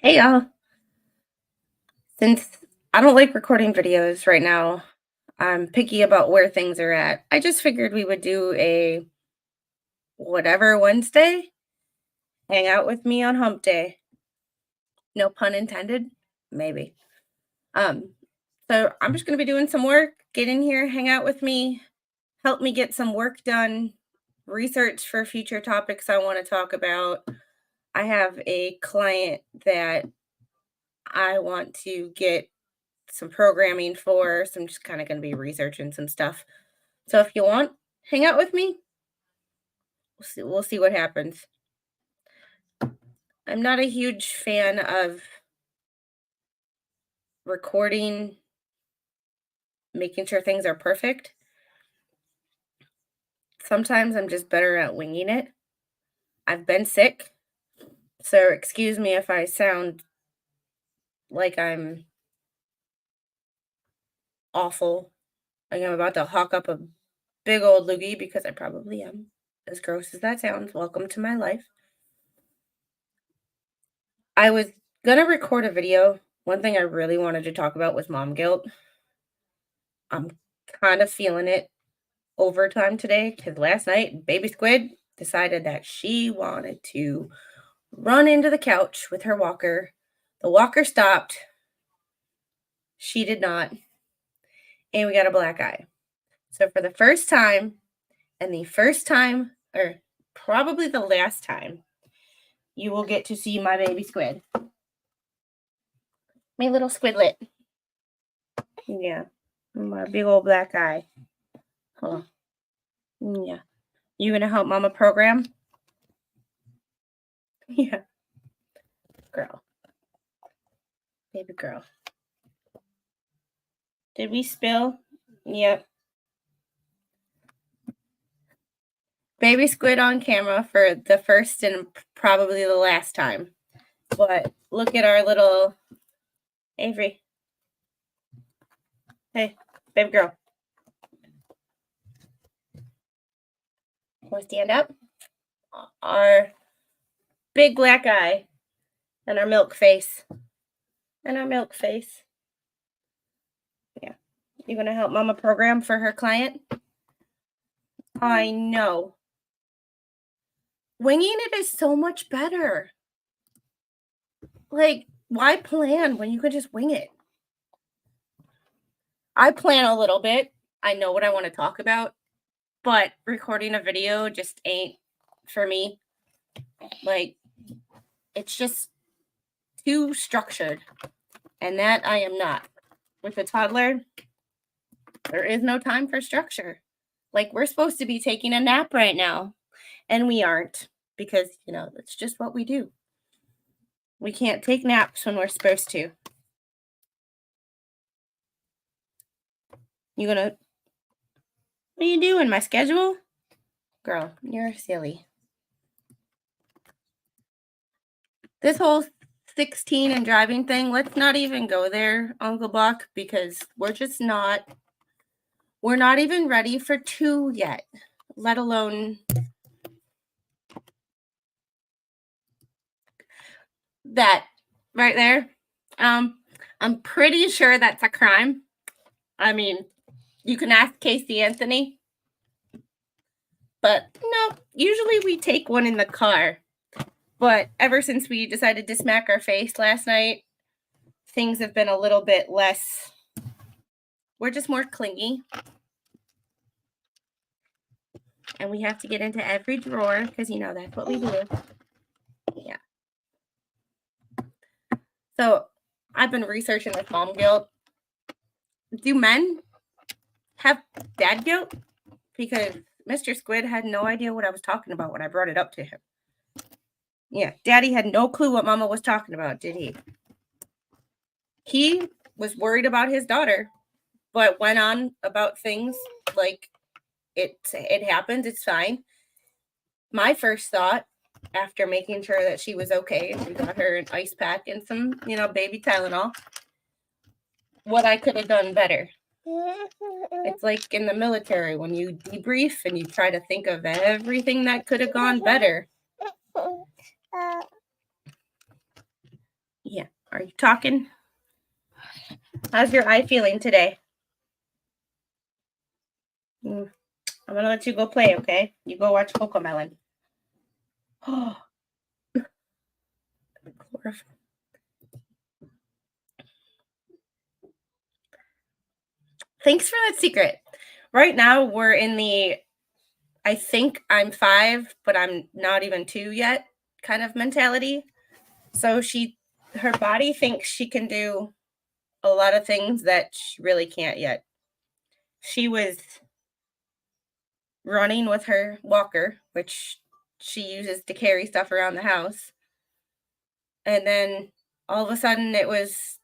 Hey y'all. Since I don't like recording videos right now, I'm picky about where things are at. I just figured we would do a whatever Wednesday hang out with me on Hump Day. No pun intended, maybe. Um, so I'm just gonna be doing some work. Get in here, hang out with me, help me get some work done, research for future topics I want to talk about. I have a client that I want to get some programming for, so I'm just kind of going to be researching some stuff. So if you want, hang out with me. We'll see what happens. I'm not a huge fan of recording, making sure things are perfect. Sometimes I'm just better at winging it. I've been sick, so excuse me if I sound like I'm awful. Like I'm about to hawk up a big old loogie because I probably am. As gross as that sounds, welcome to my life. I was gonna record a video. One thing I really wanted to talk about was mom guilt. I'm kind of feeling it overtime today because last night, baby squid decided that she wanted to run into the couch with her walker. The walker stopped. She did not. And we got a black eye. So, for the first time, and the first time, or probably the last time, you will get to see my baby squid. My little squidlet. Yeah. My big old black eye. Huh. Yeah. You gonna help mama program? Yeah. Girl. Baby girl. Did we spill? Yep. Baby squid on camera for the first and probably the last time. But look at our little Avery. Hey, baby girl. Want to stand up? Our big black eye and our milk face. And our milk face. Yeah. You gonna help mama program for her client? I know. Winging it is so much better. Like, why plan when you could just wing it? I plan a little bit. I know what I want to talk about, but recording a video just ain't for me. Like, it's just too structured, and that I am not. With a toddler, there is no time for structure. Like, we're supposed to be taking a nap right now, and we aren't because, that's just what we do. We can't take naps when we're supposed to. You gonna, what are you doing? My schedule? Girl, you're silly. This whole 16 and driving thing, let's not even go there, Uncle Buck, because we're not even ready for 2 yet, let alone that right there. I'm pretty sure that's a crime. I mean, you can ask Casey Anthony, but no, usually we take one in the car. But ever since we decided to smack our face last night, things have been a little bit less. We're just more clingy. And we have to get into every drawer because, that's what we do. Yeah. So I've been researching with mom guilt. Do men have dad guilt? Because Mr. Squid had no idea what I was talking about when I brought it up to him. Yeah, Daddy had no clue what Mama was talking about, did he? He was worried about his daughter, but went on about things like it happened, it's fine. My first thought, after making sure that she was okay, we got her an ice pack and some, baby Tylenol, what I could have done better. It's like in the military when you debrief and you try to think of everything that could have gone better. Yeah. Are you talking? How's your eye feeling today? Mm, I'm gonna let you go play, okay? You go watch Cocomelon. Oh, chlorophyll. Thanks for that secret. Right now, we're in the I think I'm 5, but I'm not even 2 yet kind of mentality. So her body thinks she can do a lot of things that she really can't yet. She was running with her walker, which she uses to carry stuff around the house. And then all of a sudden it was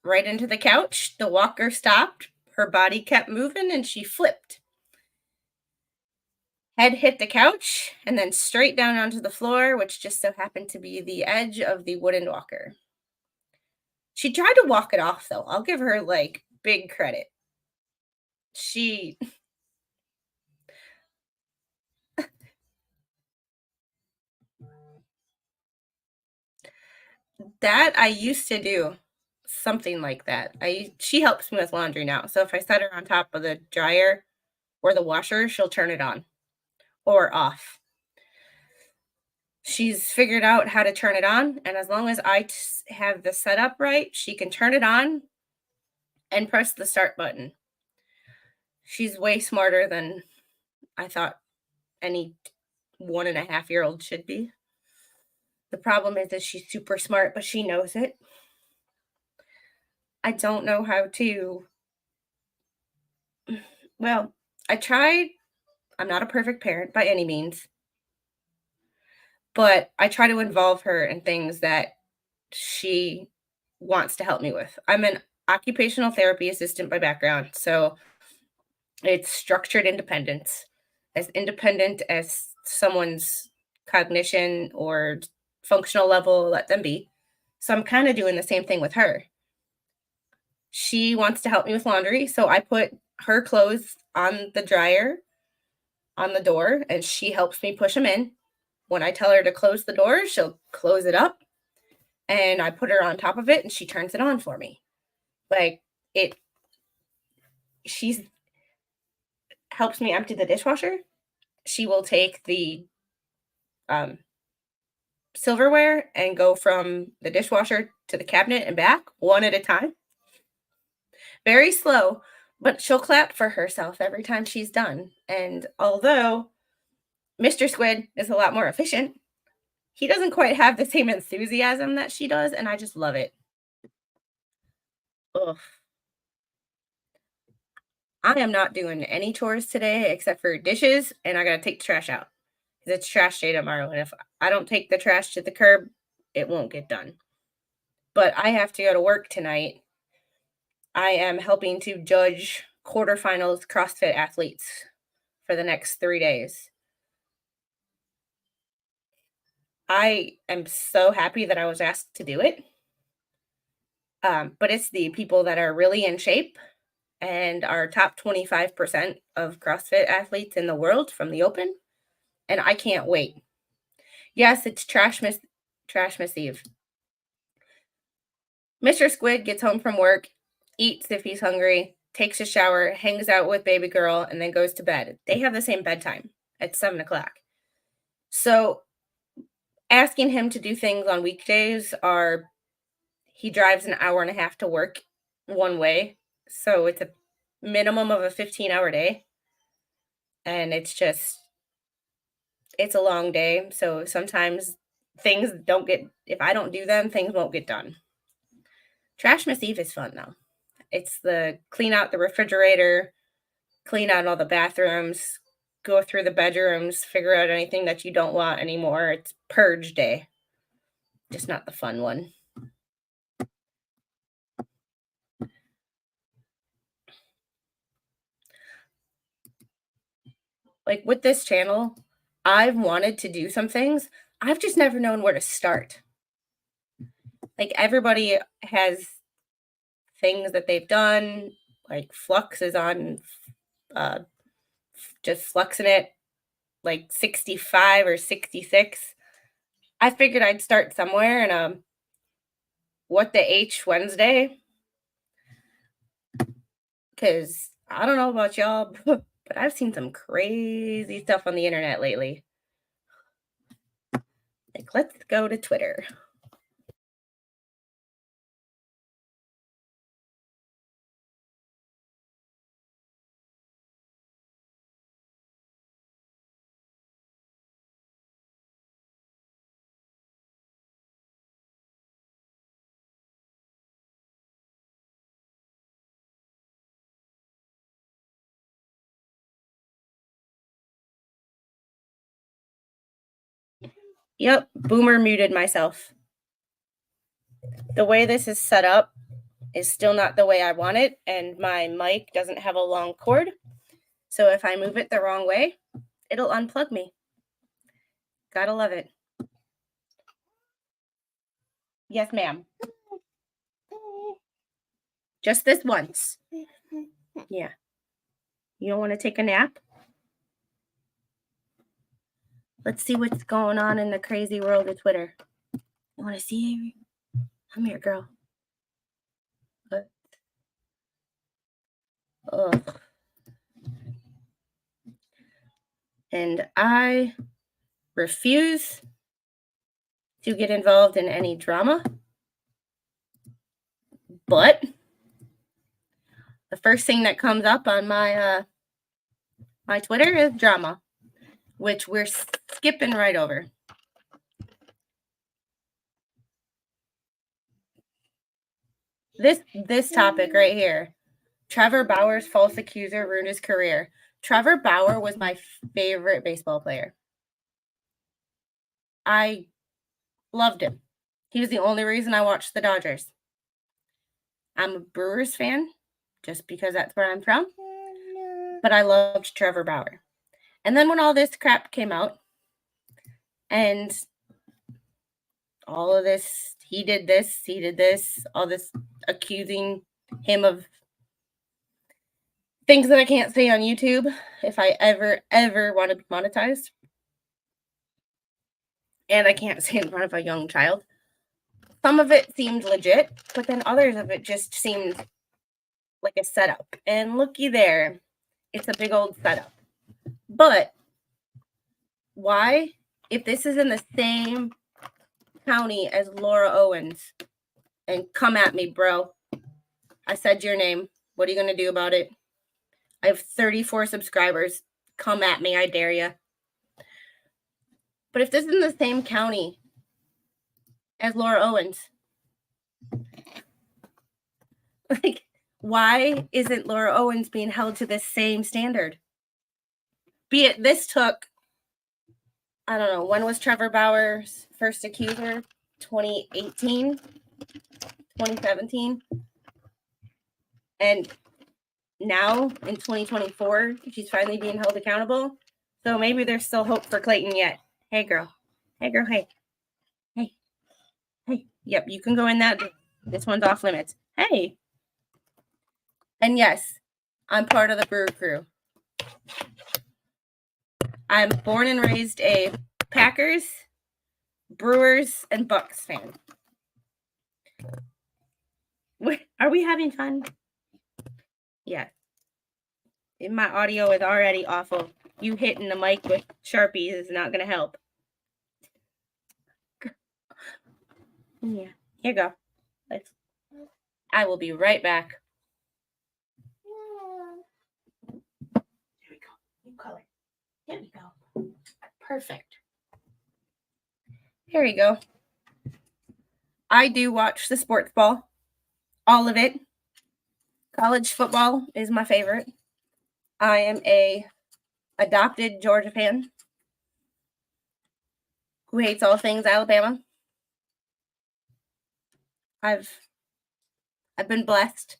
right into the couch. The walker stopped. Her body kept moving and she flipped. Head hit the couch and then straight down onto the floor, which just so happened to be the edge of the wooden walker. She tried to walk it off though. I'll give her like big credit. She that I used to do something like that. She helps me with laundry now. So if I set her on top of the dryer or the washer, she'll turn it on or off. She's figured out how to turn it on, and as long as have the setup right, she can turn it on and press the start button. She's way smarter than I thought any 1.5-year-old should be. The problem is that she's super smart, but she knows it. I don't know how to. Well, I tried. I'm not a perfect parent by any means, but I try to involve her in things that she wants to help me with. I'm an occupational therapy assistant by background, so it's structured independent as someone's cognition or functional level let them be. So I'm kind of doing the same thing with her. She wants to help me with laundry, so I put her clothes on the dryer on the door and she helps me push them in. When I tell her to close the door, she'll close it up and I put her on top of it and she turns it on for me. Like it she's helps me empty the dishwasher. She will take the um silverware and go from the dishwasher to the cabinet and back one at a time. Very slow, but she'll clap for herself every time she's done. And although Mr. Squid is a lot more efficient, he doesn't quite have the same enthusiasm that she does, and I just love it. Ugh. I am not doing any chores today except for dishes, and I gotta take the trash out because it's trash day tomorrow. And if I don't take the trash to the curb, it won't get done. But I have to go to work tonight. I am helping to judge quarterfinals CrossFit athletes for the next 3 days. I am so happy that I was asked to do it. But it's the people that are really in shape and are top 25% of CrossFit athletes in the world from the open. And I can't wait. Yes, it's Trash Miss Eve. Mr. Squid gets home from work, eats if he's hungry, takes a shower, hangs out with baby girl, and then goes to bed. They have the same bedtime at 7 o'clock. So asking him to do things on weekdays are he drives an hour and a half to work one way. So it's a minimum of a 15-hour day. And it's a long day. So sometimes things don't get, if I don't do them, things won't get done. Trash Miss Eve is fun though. It's the clean out the refrigerator, clean out all the bathrooms, go through the bedrooms, figure out anything that you don't want anymore. It's purge day, just not the fun one. Like with this channel, I've wanted to do some things. I've just never known where to start. Like everybody has things that they've done. Like Flux is on uh just fluxing it like 65 or 66. I figured I'd start somewhere and What the H Wednesday? Because I don't know about y'all, but I've seen some crazy stuff on the internet lately. Like, let's go to Twitter. Yep, boomer muted myself. The way this is set up is still not the way I want it, and my mic doesn't have a long cord. So if I move it the wrong way, it'll unplug me. Gotta love it. Yes, ma'am. Just this once. Yeah. You don't want to take a nap? Let's see what's going on in the crazy world of Twitter. You want to see, Avery? Come here, girl. Ugh. And I refuse to get involved in any drama. But the first thing that comes up on my my Twitter is drama, which we're skipping right over. This topic right here. Trevor Bauer's false accuser ruined his career. Trevor Bauer was my favorite baseball player. I loved him. He was the only reason I watched the Dodgers. I'm a Brewers fan just because that's where I'm from. But I loved Trevor Bauer. And then when all this crap came out and all of this, he did this, all this accusing him of things that I can't say on YouTube if I ever want to be monetized. And I can't say in front of a young child. Some of it seemed legit, but then others of it just seemed like a setup. And looky there, it's a big old setup. But why? If this is in the same county as Laura Owens, and come at me, bro. I said your name. What are you going to do about it? I have 34 subscribers. Come at me. I dare you. But if this is in the same county as Laura Owens, like, why isn't Laura Owens being held to this same standard? Be it this took, I don't know, when was Trevor Bauer's first accuser? 2018? 2017? And now in 2024, she's finally being held accountable. So maybe there's still hope for Clayton yet. Hey, girl. Hey, girl. Hey. Hey. Hey. Yep, you can go in that. This one's off limits. Hey. And yes, I'm part of the Brewer crew. I'm born and raised a Packers, Brewers, and Bucks fan. Are we having fun? Yeah. My audio is already awful. You hitting the mic with Sharpies is not going to help. Yeah. Here you go. I will be right back. There we go. New color. There we go. Perfect. Here we go. I do watch the sports ball. All of it. College football is my favorite. I am a adopted Georgia fan who hates all things Alabama. I've been blessed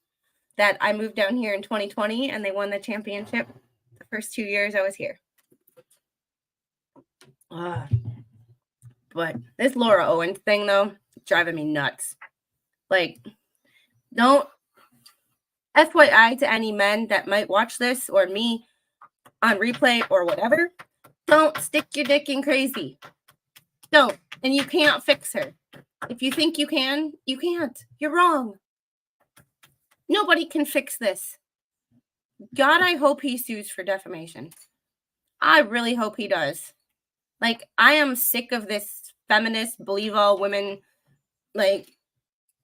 that I moved down here in 2020 and they won the championship the first 2 years I was here. But this Laura Owens thing, though, driving me nuts. Like, don't, FYI to any men that might watch this or me on replay or whatever, don't stick your dick in crazy. Don't. And you can't fix her. If you think you can, you can't. You're wrong. Nobody can fix this. God, I hope he sues for defamation. I really hope he does. Like, I am sick of this feminist, believe all women. Like,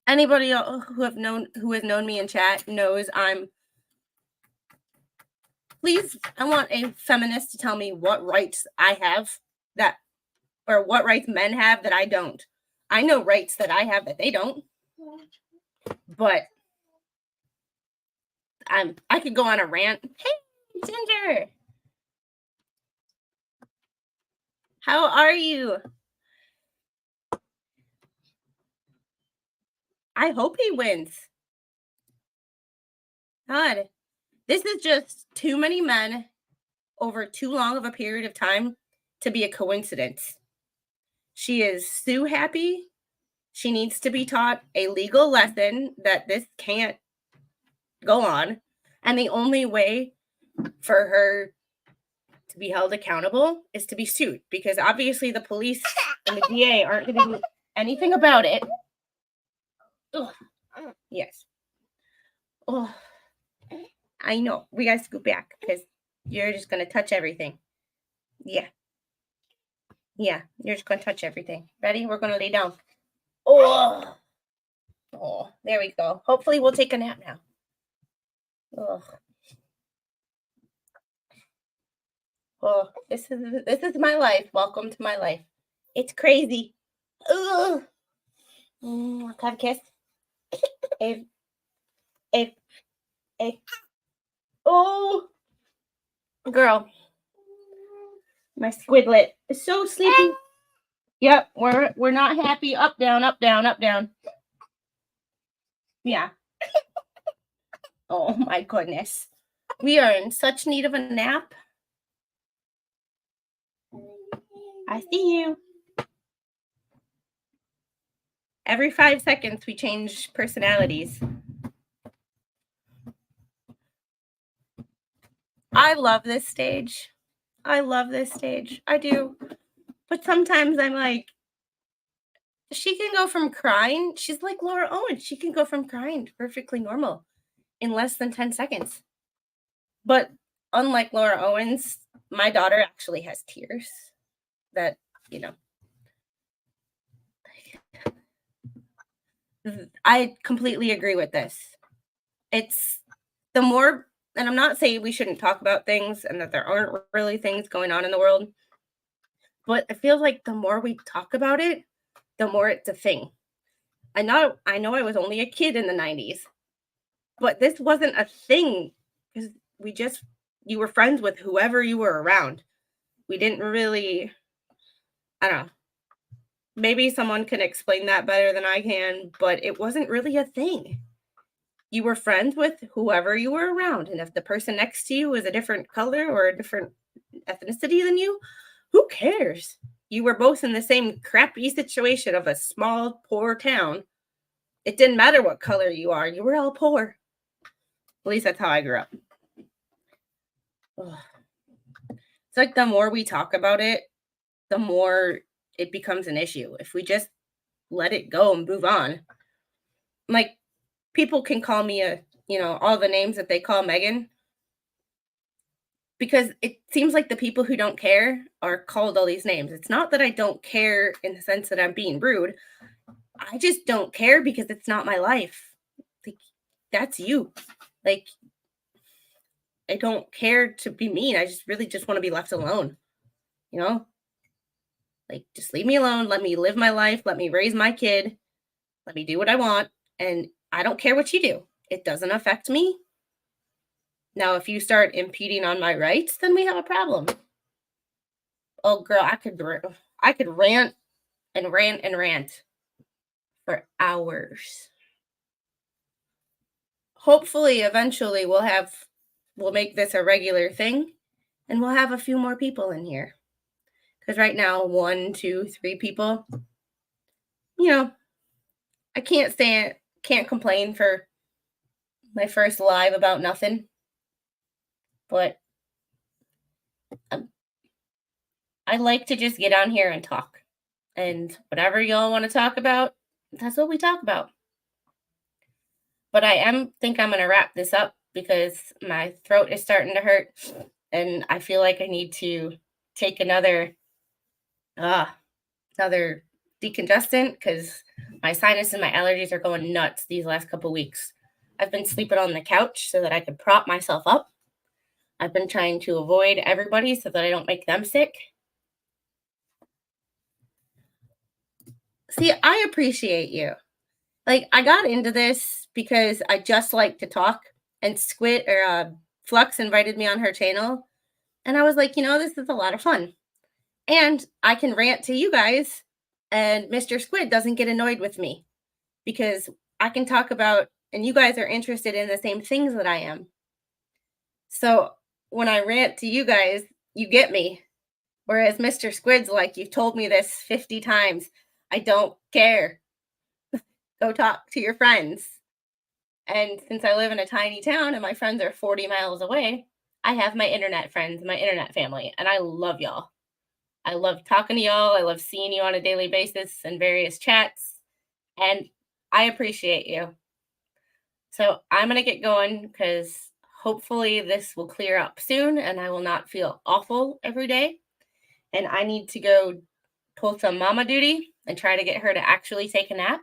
anybody who has known me in chat knows please, I want a feminist to tell me what rights I have or what rights men have that I don't. I know rights that I have that they don't. But I could go on a rant. Hey, Ginger. How are you? I hope he wins. God, this is just too many men over too long of a period of time to be a coincidence. She is Sue happy. She needs to be taught a legal lesson that this can't go on. And the only way for her to be held accountable is to be sued, because obviously the police and the DA aren't going to do anything about it. Ugh. Yes. Oh, I know. We got to scoot back because you're just going to touch everything. Yeah. Yeah. You're just going to touch everything. Ready? We're going to lay down. Oh. Oh, there we go. Hopefully we'll take a nap now. Oh. Oh, this is my life. Welcome to my life. It's crazy. Ugh. Can I have a kiss? If. Oh, girl, my squidlet is so sleepy. Yep, we're not happy. Up, down, up, down, up, down. Yeah. Oh my goodness. We are in such need of a nap. I see you. Every 5 seconds, we change personalities. I love this stage. I love this stage. I do. But sometimes I'm like, she can go from crying. She's like Laura Owens. She can go from crying to perfectly normal in less than 10 seconds. But unlike Laura Owens, my daughter actually has tears that, I completely agree with this. It's the more, and I'm not saying we shouldn't talk about things and that there aren't really things going on in the world, but it feels like the more we talk about it, the more it's a thing. I know I was only a kid in the 90s, but this wasn't a thing because you were friends with whoever you were around. We didn't really, I don't know. Maybe someone can explain that better than I can, but it wasn't really a thing. You were friends with whoever you were around. And if the person next to you was a different color or a different ethnicity than you, who cares? You were both in the same crappy situation of a small, poor town. It didn't matter what color you are. You were all poor. At least that's how I grew up. Ugh. It's like the more we talk about it, the more it becomes an issue. If we just let it go and move on. Like, people can call me all the names that they call Megan, because it seems like the people who don't care are called all these names. It's not that I don't care in the sense that I'm being rude. I just don't care because it's not my life. Like, that's you. Like, I don't care to be mean. I just really just want to be left alone. Like, just leave me alone. Let me live my life. Let me raise my kid. Let me do what I want. And I don't care what you do. It doesn't affect me. Now, if you start impeding on my rights, then we have a problem. Oh, girl, I could rant and rant and rant for hours. Hopefully, eventually, we'll make this a regular thing, and we'll have a few more people in here. Because right now, 1, 2, 3 people, I can't complain for my first live about nothing. But I like to just get on here and talk. And whatever y'all want to talk about, That's what we talk about. But think I'm gonna wrap this up because my throat is starting to hurt, and I feel like I need to take uh another decongestant because my sinus and my allergies are going nuts these last couple weeks. I've been sleeping on the couch so that I could prop myself up. I've been trying to avoid everybody so that I don't make them sick. See, I appreciate you. Like, I got into this because I just like to talk, and Flux invited me on her channel, and I was like, this is a lot of fun. And I can rant to you guys, and Mr. Squid doesn't get annoyed with me because I can talk about, and you guys are interested in the same things that I am. So when I rant to you guys, you get me. Whereas Mr. Squid's like, you've told me this 50 times. I don't care. Go talk to your friends. And since I live in a tiny town and my friends are 40 miles away, I have my internet friends, my internet family, and I love y'all. I love talking to y'all. I love seeing you on a daily basis in various chats, and I appreciate you. So I'm going to get going because hopefully this will clear up soon and I will not feel awful every day. And I need to go pull some mama duty and try to get her to actually take a nap.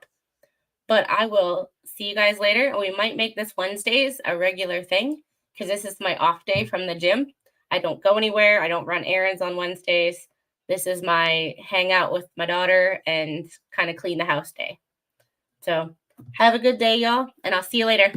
But I will see you guys later. And we might make this Wednesdays a regular thing because this is my off day from the gym. I don't go anywhere. I don't run errands on Wednesdays. This is my hang out with my daughter and kind of clean the house day. So have a good day, y'all, and I'll see you later.